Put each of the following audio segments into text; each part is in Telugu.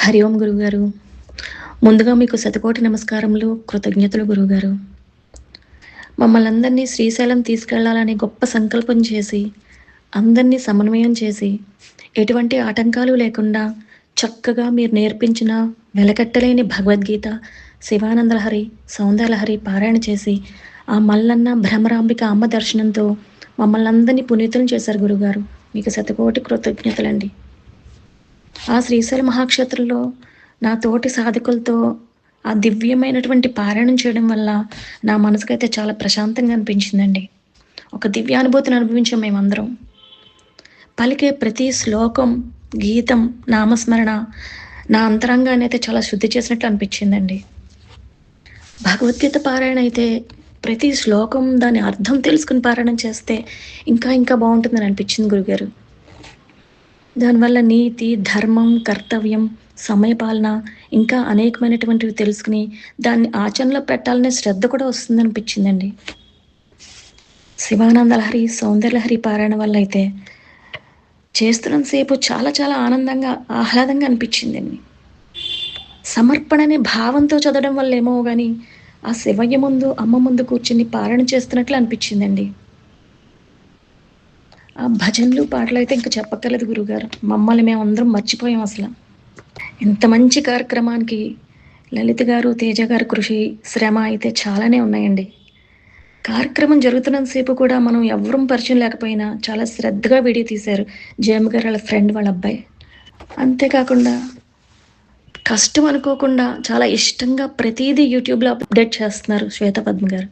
హరి ఓం గురువుగారు. ముందుగా మీకు శతకోటి నమస్కారములు, కృతజ్ఞతలు గురువుగారు. మమ్మల్నందరినీ శ్రీశైలం తీసుకెళ్లాలని గొప్ప సంకల్పం చేసి, అందరినీ సమన్వయం చేసి, ఎటువంటి ఆటంకాలు లేకుండా చక్కగా మీరు నేర్పించిన వెలకట్టలేని భగవద్గీత, శివానందలహరి, సౌందర్యలహరి పారాయణ చేసి, ఆ మల్లన్న భ్రమరాంబిక అమ్మ దర్శనంతో మమ్మల్నందరినీ పునీతులను చేశారు గురువుగారు. మీకు శతకోటి కృతజ్ఞతలండి. ఆ శ్రీశైల మహాక్షేత్రంలో నా తోటి సాధకులతో ఆ దివ్యమైనటువంటి పారాయణం చేయడం వల్ల నా మనసుకైతే చాలా ప్రశాంతంగా అనిపించిందండి. ఒక దివ్యానుభూతిని అనుభవించాం మేమందరం. పలికే ప్రతి శ్లోకం, గీతం, నామస్మరణ నా అంతరంగాన్ని అయితే చాలా శుద్ధి చేసినట్లు అనిపించిందండి. భగవద్గీత పారాయణ అయితే ప్రతి శ్లోకం దాని అర్థం తెలుసుకుని పారాయణం చేస్తే ఇంకా ఇంకా బావుంటుందని అనిపించింది గురుగారు. దానివల్ల నీతి, ధర్మం, కర్తవ్యం, సమయపాలన ఇంకా అనేకమైనటువంటివి తెలుసుకుని, దాన్ని ఆచరణలో పెట్టాలనే శ్రద్ధ కూడా వస్తుందనిపించిందండి. శివానందలహరి, సౌందర్యలహరి పారాయణ వల్ల అయితే చేస్తున్నంత సేపు చాలా చాలా ఆనందంగా, ఆహ్లాదంగా అనిపించిందండి. సమర్పణ అనే భావంతో చదవడం వల్లేమో గాని, ఆ శివయ్య ముందు, అమ్మ ముందు కూర్చొని పారాయణ చేస్తున్నట్లు అనిపించిందండి. ఆ భజనలు, పాటలైతే ఇంక చెప్పక్కర్లేదు గురువుగారు. మమ్మల్ని మేమందరం మర్చిపోయాం అసల. ఇంత మంచి కార్యక్రమానికి లలిత గారు, తేజ గారి కృషి, శ్రమ అయితే చాలానే ఉన్నాయండి. కార్యక్రమం జరుగుతున్నంత సేపు కూడా మనం ఎవ్వరం పరిచయం లేకపోయినా చాలా శ్రద్ధగా వీడియో తీశారు. జయమ్మ గారు ఆళ్ళ ఫ్రెండ్ వాళ్ళ అబ్బాయి. అంతే కాకుండా కష్టం అనుకోకుండా చాలా ఇష్టంగా ప్రతీదీ యూట్యూబ్‌లో అప్‌డేట్ చేస్తున్నారు శ్వేత పద్మ గారు.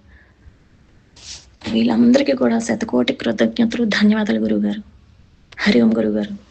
వీళ్ళందరికీ కూడా శతకోటి కృతజ్ఞతలు, ధన్యవాదాలు గురువుగారు. హరి ఓం గురువుగారు.